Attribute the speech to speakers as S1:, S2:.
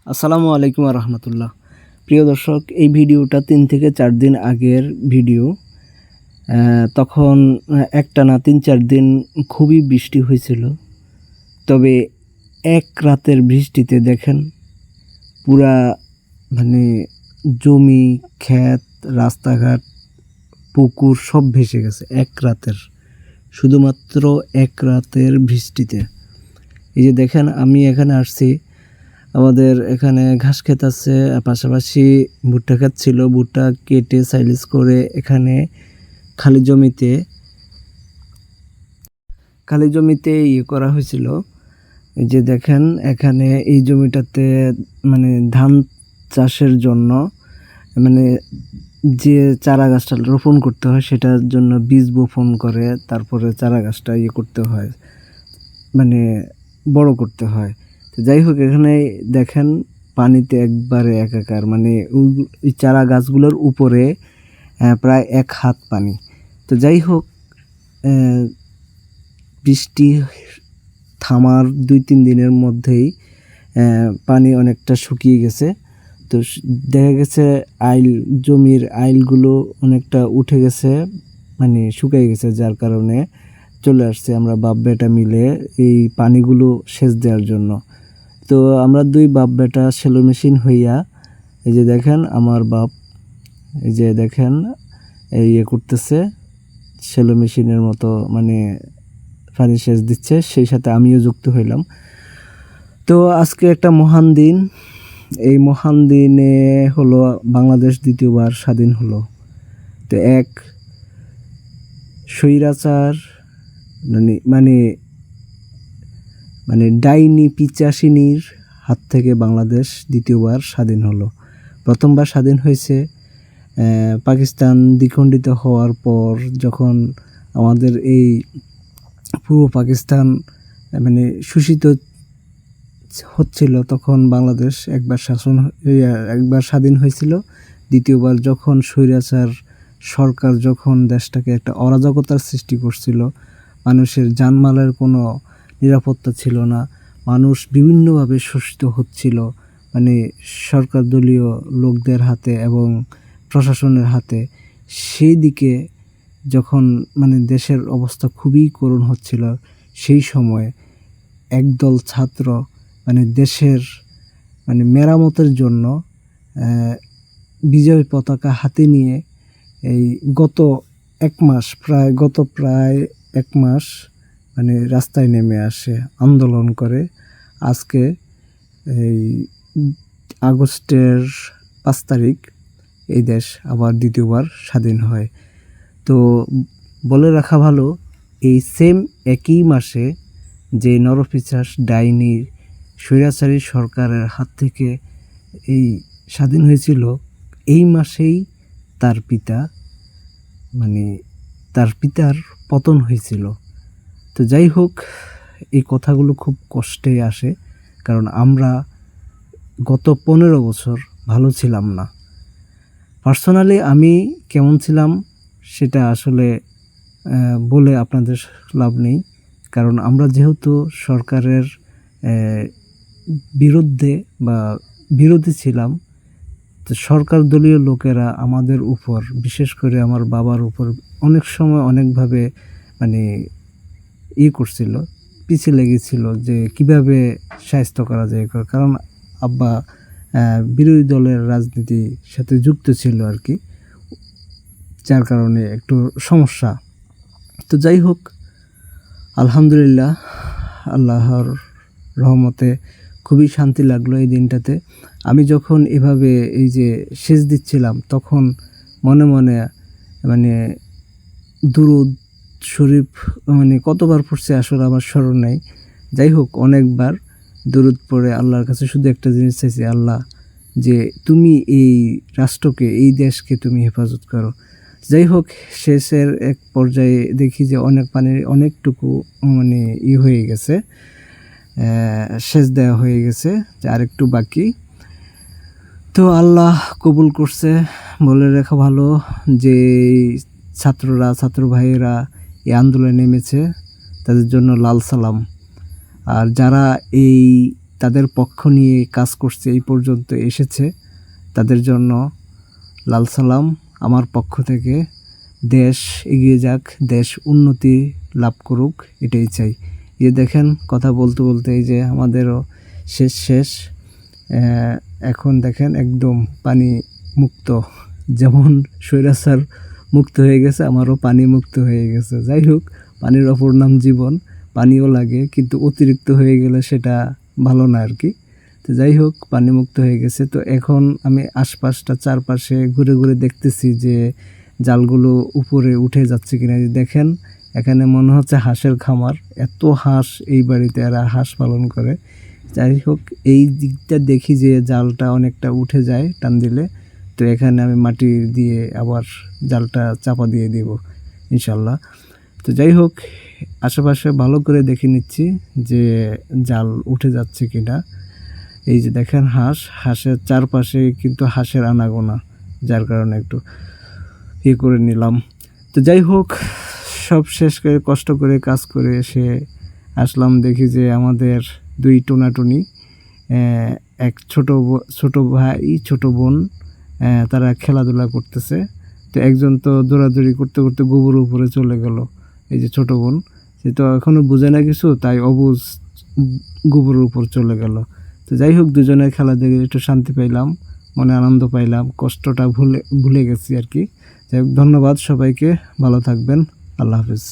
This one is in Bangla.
S1: আসসালামু আলাইকুম রহমতুল্লাহ। প্রিয় দর্শক, এই ভিডিওটা 3 থেকে 4 দিন আগের ভিডিও। তখন একটানা 3-4 দিন খুবই বৃষ্টি হয়েছিল। তবে এক রাতের বৃষ্টিতে দেখেন পুরা মানে জমি, ক্ষেত, রাস্তাঘাট, পুকুর সব ভেসে গেছে এক রাতের, শুধুমাত্র এক রাতের বৃষ্টিতে। এই যে দেখেন, আমি এখানে আসছি, আমাদের এখানে ঘাস ক্ষেত আছে, পাশাপাশি ভুট্টা ক্ষেত ছিল। ভুট্টা কেটে সাইলেজ করে এখানে খালি জমিতে করা হয়েছিল। এই যে দেখেন, এখানে এই জমিটাতে মানে ধান চাষের জন্য মানে যে চারা গাছটা রোপণ করতে হয় সেটার জন্য বীজ বপন করে তারপরে চারা গাছটা করতে হয়, মানে বড় করতে হয়। তো যাই হোক, এখানে দেখেন পানিতে একবারে একাকার, মানে ওই চারা গাছগুলোর উপরে প্রায় 1 হাত পানি। তো যাই হোক, বৃষ্টি থামার 2-3 দিনের মধ্যেই পানি অনেকটা শুকিয়ে গেছে। তো দেখা গেছে জমির আইলগুলো অনেকটা উঠে গেছে, মানে শুকিয়ে গেছে, যার কারণে চলে আসছে আমরা বাপ বেটা মিলে এই পানিগুলো সেচ দেওয়ার জন্য। তো আমরা 2 বাপ বেটা সেলো মেশিন হইয়া, এই যে দেখেন আমার বাপ, এই যে দেখেন এই করতেছে সেলো মেশিনের মতো, মানে পানি সেচ দিচ্ছে, সেই সাথে আমিও যুক্ত হইলাম। তো আজকে একটা মহান দিন। এই মহান দিনে হলো বাংলাদেশ দ্বিতীয়বার স্বাধীন হলো। তো এক স্বৈরাচার মানে মানে ডাইনি পিচাসিনীর হাত থেকে বাংলাদেশ দ্বিতীয়বার স্বাধীন হলো। প্রথমবার স্বাধীন হয়েছে পাকিস্তান দ্বিখণ্ডিত হওয়ার পর, যখন আমাদের এই পূর্ব পাকিস্তান মানে শোষিত হচ্ছিল, তখন বাংলাদেশ একবার স্বাধীন হয়েছিল। দ্বিতীয়বার যখন স্বৈরাচার সরকার যখন দেশটাকে একটা অরাজকতার সৃষ্টি করছিল, মানুষের জানমালের কোনো নিরাপত্তা ছিল না, মানুষ বিভিন্নভাবে শোষিত হচ্ছিল, মানে সরকার দলীয় লোকদের হাতে এবং প্রশাসনের হাতে। সেই দিকে যখন মানে দেশের অবস্থা খুবই করুণ হচ্ছিল, সেই সময় একদল ছাত্র মানে দেশের মানে মেরামতের জন্য বিজয় পতাকা হাতে নিয়ে এই গত প্রায় এক মাস মানে রাস্তায় নেমে আসে, আন্দোলন করে। আজকে এই আগস্টের 5 তারিখ এই দেশ আবার দ্বিতীয়বার স্বাধীন হয়। তো বলে রাখা ভালো, এই একই মাসে যে নরপিশাচ ডাইনির স্বৈরাচারী সরকারের হাত থেকে এই স্বাধীন হয়েছিল, এই মাসেই তার পিতার পতন হয়েছিল। তো যাই হোক, এই কথাগুলো খুব কষ্টে আসে, কারণ আমরা গত 15 বছর ভালো ছিলাম না। পার্সোনালি আমি কেমন ছিলাম সেটা আসলে বলে আপনাদের লাভ নেই, কারণ আমরা যেহেতু সরকারের বিরোধী ছিলাম। তো সরকার দলীয় লোকেরা আমাদের উপর, বিশেষ করে আমার বাবার উপর অনেক সময় অনেকভাবে মানে করছিল, পিছিয়ে লেগেছিল যে কিভাবে শায়েস্তা করা যায়, কারণ আব্বা বিরোধী দলের রাজনীতির সাথে যুক্ত ছিল আর কি, যার কারণে একটু সমস্যা। তো যাই হোক, আলহামদুলিল্লাহ, আল্লাহর রহমতে খুবই শান্তি লাগলো এই দিনটাতে। আমি যখন এভাবে এই যে সেচ দিচ্ছিলাম, তখন মনে মনে মানে দুরূদ শরীফ মানে কতবার পড়ছে আসলে আমার স্মরণ নেই। যাই হোক, অনেকবার দুরূদ পড়ে আল্লাহর কাছে শুধু একটা জিনিস চাইছি, আল্লাহ যে তুমি এই রাষ্ট্রকে, এই দেশকে তুমি হেফাজত করো। যাই হোক, শেষের এক পর্যায়ে দেখি যে পানির অনেকটুকু মানে হয়ে গেছে, সেচ দেওয়া হয়ে গেছে, যে আরেকটু বাকি। তো আল্লাহ কবুল করছে। বলে রাখা ভালো যে ছাত্র ভাইয়েরা এই আন্দোলনে নেমেছে, তাদের জন্য লাল সালাম। আর যারা এই তাদের পক্ষ নিয়ে কাজ করছে, এই পর্যন্ত এসেছে, তাদের জন্য লাল সালাম আমার পক্ষ থেকে। দেশ এগিয়ে যাক, দেশ উন্নতি লাভ করুক, এটাই চাই। এই দেখেন কথা বলতে বলতে এই যে আমাদেরও শেষ। এখন দেখেন একদম পানি মুক্ত, যেমন স্বৈরাচার মুক্ত হয়ে গেছে, আমারও পানি মুক্ত হয়ে গেছে। যাই হোক, পানির অপর নাম জীবন, পানিও লাগে, কিন্তু অতিরিক্ত হয়ে গেলে সেটা ভালো না আর কি। তো যাই হোক, পানি মুক্ত হয়ে গেছে। তো এখন আমি আশপাশটা চারপাশে ঘুরে ঘুরে দেখতেছি যে জালগুলো উপরে উঠে যাচ্ছে কিনা। দেখেন এখানে মনে হচ্ছে হাঁসের খামার, এত হাঁস এই বাড়িতে, এরা হাঁস পালন করে। যাই হোক, এই দিকটা দেখি যে জালটা অনেকটা উঠে যায় টান দিলে, তো এখানে আমি মাটি দিয়ে আবার জালটা চাপা দিয়ে দিব ইনশাল্লাহ। তো যাই হোক, আশেপাশে ভালো করে দেখে নিচ্ছি যে জাল উঠে যাচ্ছে কিনা। এই যে দেখেন হাঁসের চারপাশে কিন্তু হাঁসের আনাগোনা, যার কারণে একটু করে নিলাম। তো যাই হোক, সব শেষ করে কষ্ট করে কাজ করে এসে আসলাম, দেখি যে আমাদের 2 টোনাটুনি, এক ছোট ভাই ছোট বোন, তারা খেলাধুলা করতেছে। তো একজন তো দৌড়াদৌড়ি করতে করতে গোবর উপরে চলে গেল, এই যে ছোট বোন, সে তো এখনও বোঝে না কিছু, তাই অবুঝ গোবরের উপর চলে গেল। তো যাই হোক, দুজনের খেলা দেখে একটু শান্তি পাইলাম, মনে আনন্দ পাইলাম, কষ্টটা ভুলে গেছি আর কি। যাই হোক, ধন্যবাদ সবাইকে, ভালো থাকবেন, আল্লাহ হাফিজ।